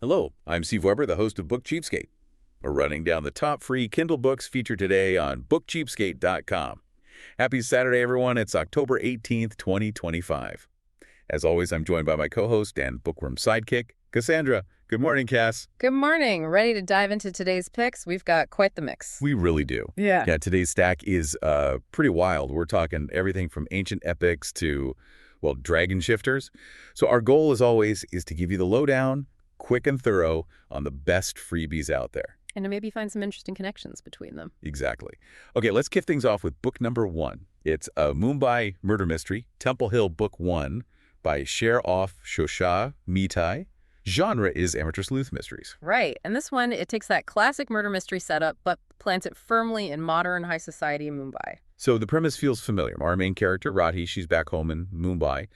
Hello, I'm Steve Weber, the host of Book Cheapskate. We're running down the top free Kindle books featured today on bookcheapskate.com. Happy Saturday, everyone. It's October 18th, 2025. As always, I'm joined by my co-host and bookworm sidekick, Cassandra. Good morning, Cass. Good morning. Ready to dive into today's picks? We've got quite the mix. We really do. Yeah. Yeah, today's stack is pretty wild. We're talking everything from ancient epics to, well, dragon shifters. So our goal, as always, is to give you the lowdown, quick and thorough, on the best freebies out there. And to maybe find some interesting connections between them. Exactly. Okay, let's kick things off with book number 1. It's a Mumbai murder mystery, Temple Hill Book 1 by SHROFF-SHAH, MEETI. Genre is amateur sleuth mysteries. Right. And this one, it takes that classic murder mystery setup, but plants it firmly in modern high society Mumbai. So the premise feels familiar. Our main character, Radhi, she's back home in Mumbai,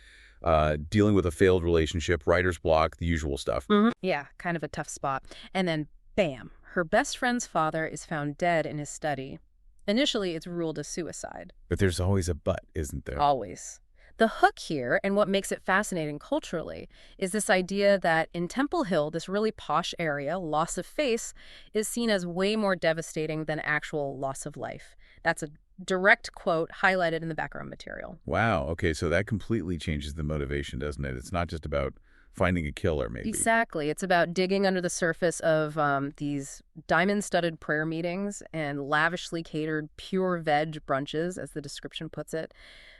dealing with a failed relationship, writer's block, the usual stuff. Yeah, kind of a tough spot. And then, bam, her best friend's father is found dead in his study. Initially, it's ruled a suicide. But there's always a but, isn't there? Always. The hook here, and what makes it fascinating culturally, is this idea that in Temple Hill, this really posh area, loss of face is seen as way more devastating than actual loss of life. That's a direct quote highlighted in the background material. Wow, okay, so that completely changes the motivation, doesn't it? It's not just about finding a killer, maybe. Exactly. It's about digging under the surface of these diamond-studded prayer meetings and lavishly catered pure-veg brunches, as the description puts it.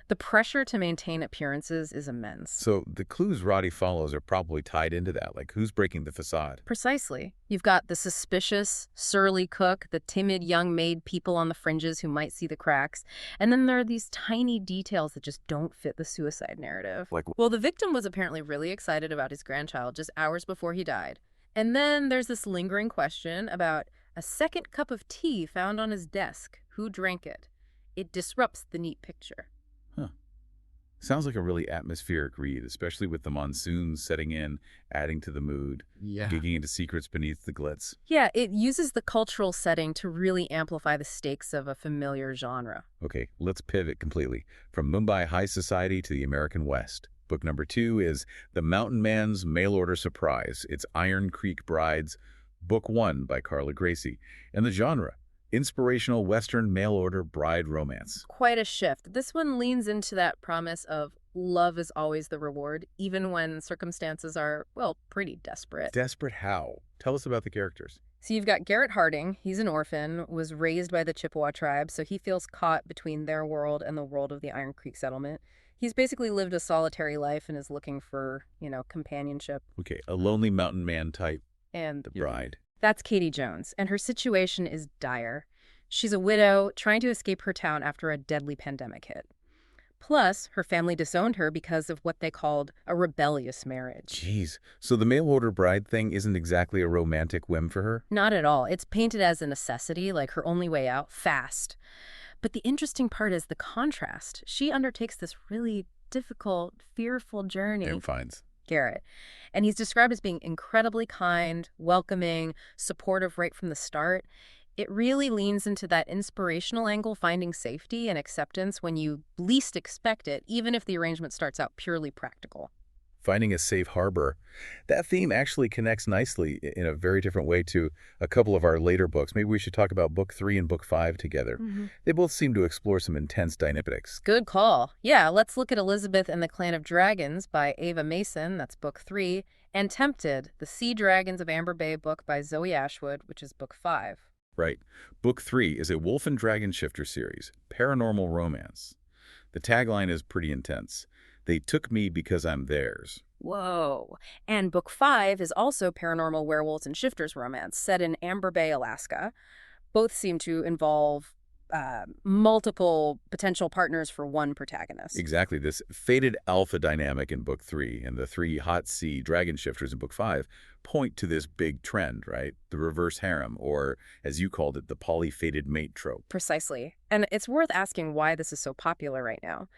The pressure to maintain appearances is immense. So the clues Radhi follows are probably tied into that, like who's breaking the facade. Precisely. You've got the suspicious, surly cook, the timid young maid people on the fringes who might see the cracks, and then there are these tiny details that just don't fit the suicide narrative. Well, the victim was apparently really excited about his grandchild just hours before he died. And then there's this lingering question about a second cup of tea found on his desk. Who drank it? It disrupts the neat picture. Sounds like a really atmospheric read, especially with the monsoons setting in, adding to the mood, digging into secrets beneath the glitz. Yeah, it uses the cultural setting to really amplify the stakes of a familiar genre. Okay, let's pivot completely. From Mumbai high society to the American West. Book number 2 is The Mountain Man's Mail Order Surprise. It's Iron Creek Brides, Book 1 by Carla Gracie. And the genre, inspirational Western mail-order bride romance. Quite a shift. This one leans into that promise of love is always the reward, even when circumstances are, well, pretty desperate. Desperate how? Tell us about the characters. So you've got Garrett Harding. He's an orphan, was raised by the Chippewa tribe, so he feels caught between their world and the world of the Iron Creek settlement. He's basically lived a solitary life and is looking for, companionship. Okay, a lonely mountain man type. And the bride. That's Katie Jones, and her situation is dire. She's a widow trying to escape her town after a deadly pandemic hit. Plus, her family disowned her because of what they called a rebellious marriage. Jeez. So the mail-order bride thing isn't exactly a romantic whim for her? Not at all. It's painted as a necessity, like her only way out, fast. But the interesting part is the contrast. She undertakes this really difficult, fearful journey. And finds Garrett. And he's described as being incredibly kind, welcoming, supportive right from the start. It really leans into that inspirational angle, finding safety and acceptance when you least expect it, even if the arrangement starts out purely practical. Finding a safe harbor. That theme actually connects nicely in a very different way to a couple of our later books. Maybe we should talk about Book 3 and Book 5 together. They both seem to explore some intense dynamics. Good call. Yeah, let's look at Elizabeth and the Clan of Dragons by Ava Mason, that's Book 3, and Tempted, the Sea Dragons of Amber Bay book by Zoe Ashwood, which is Book 5. Right. Book 3 is a Wolf and Dragon Shifter series, paranormal romance. The tagline is pretty intense. They took me because I'm theirs. Whoa. And Book 5 is also paranormal werewolves and shifters romance set in Amber Bay, Alaska. Both seem to involve multiple potential partners for one protagonist. Exactly. This fated alpha dynamic in Book 3 and the 3 hot sea dragon shifters in Book 5 point to this big trend, right? The reverse harem, or as you called it, the poly-fated mate trope. Precisely. And it's worth asking why this is so popular right now.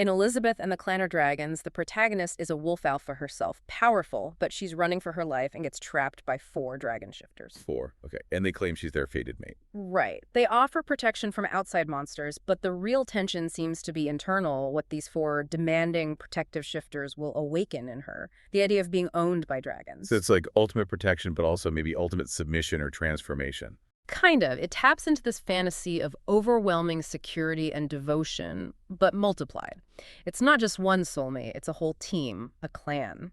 In Elizabeth and the Clan of Dragons, the protagonist is a wolf alpha herself, powerful, but she's running for her life and gets trapped by 4 dragon shifters. 4, okay. And they claim she's their fated mate. Right. They offer protection from outside monsters, but the real tension seems to be internal, what these 4 demanding protective shifters will awaken in her. The idea of being owned by dragons. So it's like ultimate protection, but also maybe ultimate submission or transformation. Kind of. It taps into this fantasy of overwhelming security and devotion, but multiplied. It's not just one soulmate, it's a whole team, a clan.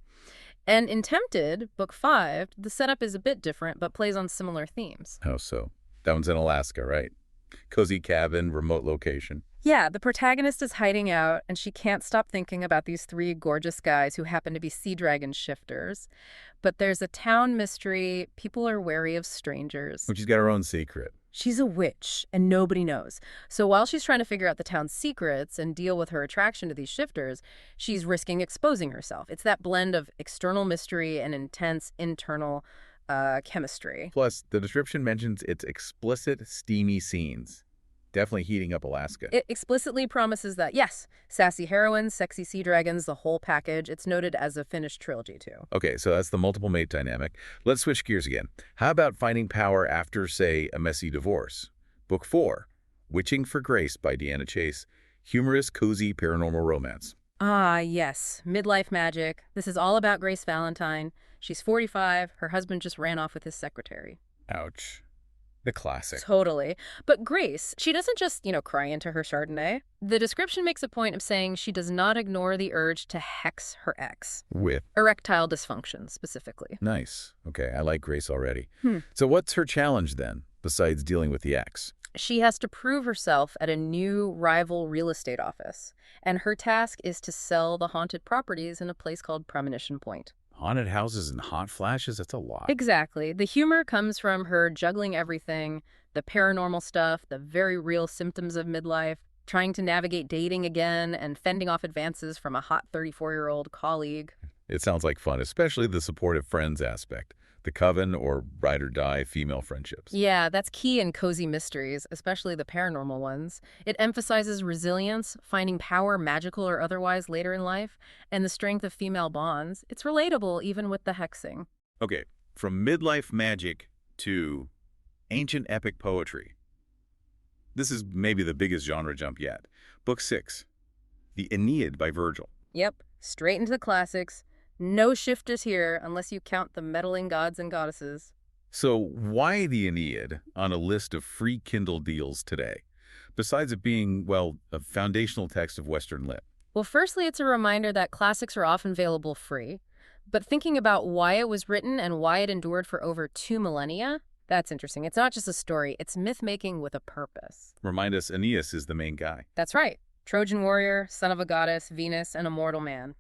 And in Tempted, Book 5, the setup is a bit different, but plays on similar themes. How so? That one's in Alaska, right? Cozy cabin, remote location. Yeah, the protagonist is hiding out, and she can't stop thinking about these 3 gorgeous guys who happen to be sea dragon shifters. But there's a town mystery. People are wary of strangers. She's got her own secret. She's a witch, and nobody knows. So while she's trying to figure out the town's secrets and deal with her attraction to these shifters, she's risking exposing herself. It's that blend of external mystery and intense internal chemistry. Plus, the description mentions its explicit, steamy scenes. Definitely heating up Alaska. It explicitly promises that, yes, sassy heroines, sexy sea dragons, the whole package. It's noted as a finished trilogy, too. Okay, so that's the multiple mate dynamic. Let's switch gears again. How about finding power after, say, a messy divorce? Book 4, Witching for Grace by Deanna Chase. Humorous, cozy, paranormal romance. Ah, yes. Midlife magic. This is all about Grace Valentine. She's 45. Her husband just ran off with his secretary. Ouch. The classic. Totally. But Grace, she doesn't just, cry into her Chardonnay. The description makes a point of saying she does not ignore the urge to hex her ex. With? Erectile dysfunction, specifically. Nice. Okay, I like Grace already. So what's her challenge then, besides dealing with the ex? She has to prove herself at a new rival real estate office. And her task is to sell the haunted properties in a place called Premonition Point. Haunted houses and hot flashes? That's a lot. Exactly. The humor comes from her juggling everything, the paranormal stuff, the very real symptoms of midlife, trying to navigate dating again, and fending off advances from a hot 34-year-old colleague. It sounds like fun, especially the supportive friends aspect. The coven or ride or die female friendships. Yeah, that's key in cozy mysteries, especially the paranormal ones. It emphasizes resilience, finding power, magical or otherwise, later in life, and the strength of female bonds. It's relatable even with the hexing. Okay, from midlife magic to ancient epic poetry. This is maybe the biggest genre jump yet. Book 6, The Aeneid by Virgil. Yep, straight into the classics. No shifters here unless you count the meddling gods and goddesses. So why the Aeneid on a list of free Kindle deals today? Besides it being, well, a foundational text of Western lit. Well, firstly, it's a reminder that classics are often available free. But thinking about why it was written and why it endured for over 2 millennia, that's interesting. It's not just a story, it's myth-making with a purpose. Remind us, Aeneas is the main guy. That's right. Trojan warrior, son of a goddess, Venus, and a mortal man.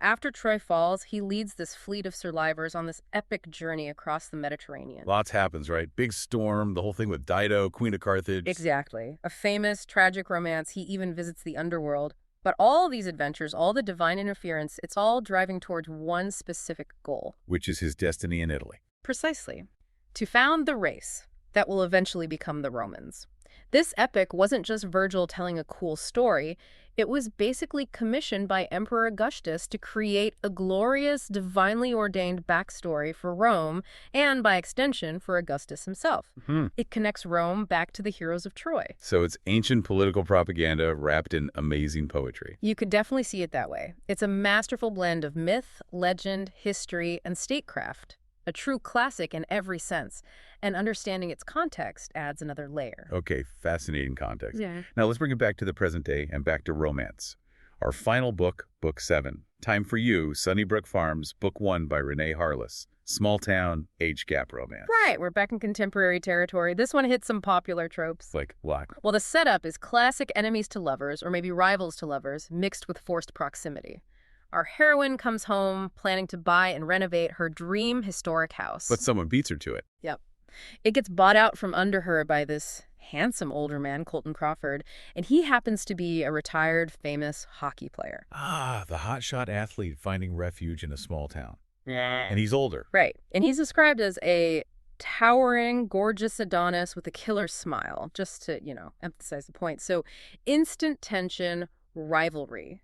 After Troy falls, he leads this fleet of survivors on this epic journey across the Mediterranean. Lots happens, right? Big storm, the whole thing with Dido, Queen of Carthage. Exactly. A famous, tragic romance. He even visits the underworld. But all these adventures, all the divine interference, it's all driving towards one specific goal. Which is his destiny in Italy. Precisely. To found the race that will eventually become the Romans. This epic wasn't just Virgil telling a cool story. It was basically commissioned by Emperor Augustus to create a glorious, divinely ordained backstory for Rome and, by extension, for Augustus himself. It connects Rome back to the heroes of Troy. So it's ancient political propaganda wrapped in amazing poetry. You could definitely see it that way. It's a masterful blend of myth, legend, history, and statecraft. A true classic in every sense, and understanding its context adds another layer. Okay, fascinating context. Yeah. Now let's bring it back to the present day and back to romance. Our final book, Book 7. Time for You, Sunnybrook Farms, Book 1 by Renee Harless. Small town, age gap romance. Right, we're back in contemporary territory. This one hits some popular tropes. Like what? Well, the setup is classic enemies to lovers, or maybe rivals to lovers, mixed with forced proximity. Our heroine comes home planning to buy and renovate her dream historic house. But someone beats her to it. Yep. It gets bought out from under her by this handsome older man, Colton Crawford, and he happens to be a retired, famous hockey player. Ah, the hotshot athlete finding refuge in a small town. And he's older. Right. And he's described as a towering, gorgeous Adonis with a killer smile, just to, emphasize the point. So instant tension, rivalry.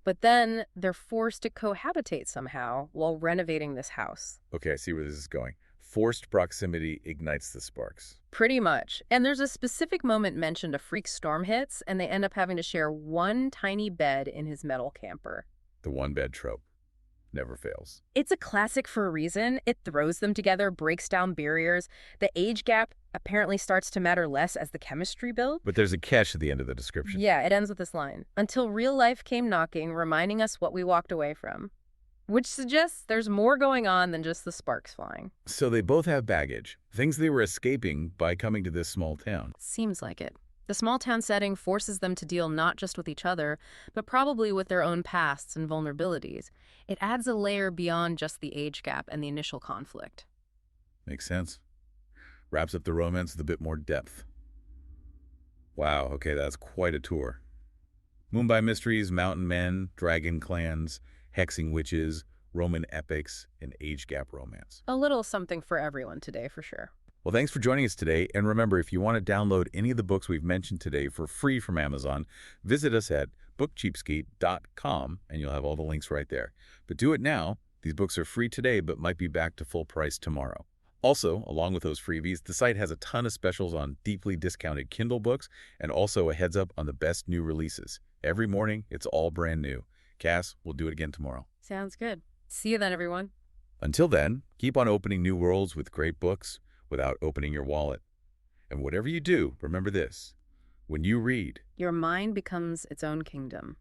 But then they're forced to cohabitate somehow while renovating this house. Okay, I see where this is going. Forced proximity ignites the sparks. Pretty much. And there's a specific moment mentioned a freak storm hits, and they end up having to share one tiny bed in his metal camper. The one-bed trope never fails. It's a classic for a reason. It throws them together, breaks down barriers. The age gap apparently starts to matter less as the chemistry builds. But there's a catch at the end of the description. Yeah, it ends with this line. Until real life came knocking, reminding us what we walked away from. Which suggests there's more going on than just the sparks flying. So they both have baggage, things they were escaping by coming to this small town. Seems like it. The small town setting forces them to deal not just with each other, but probably with their own pasts and vulnerabilities. It adds a layer beyond just the age gap and the initial conflict. Makes sense. Wraps up the romance with a bit more depth. Wow, okay, that's quite a tour. Mumbai mysteries, mountain men, dragon clans, hexing witches, Roman epics, and age gap romance. A little something for everyone today, for sure. Well, thanks for joining us today. And remember, if you want to download any of the books we've mentioned today for free from Amazon, visit us at bookcheapskate.com and you'll have all the links right there. But do it now. These books are free today, but might be back to full price tomorrow. Also, along with those freebies, the site has a ton of specials on deeply discounted Kindle books and also a heads up on the best new releases. Every morning, it's all brand new. Cass, we'll do it again tomorrow. Sounds good. See you then, everyone. Until then, keep on opening new worlds with great books without opening your wallet. And whatever you do, remember this. When you read, Your mind becomes its own kingdom.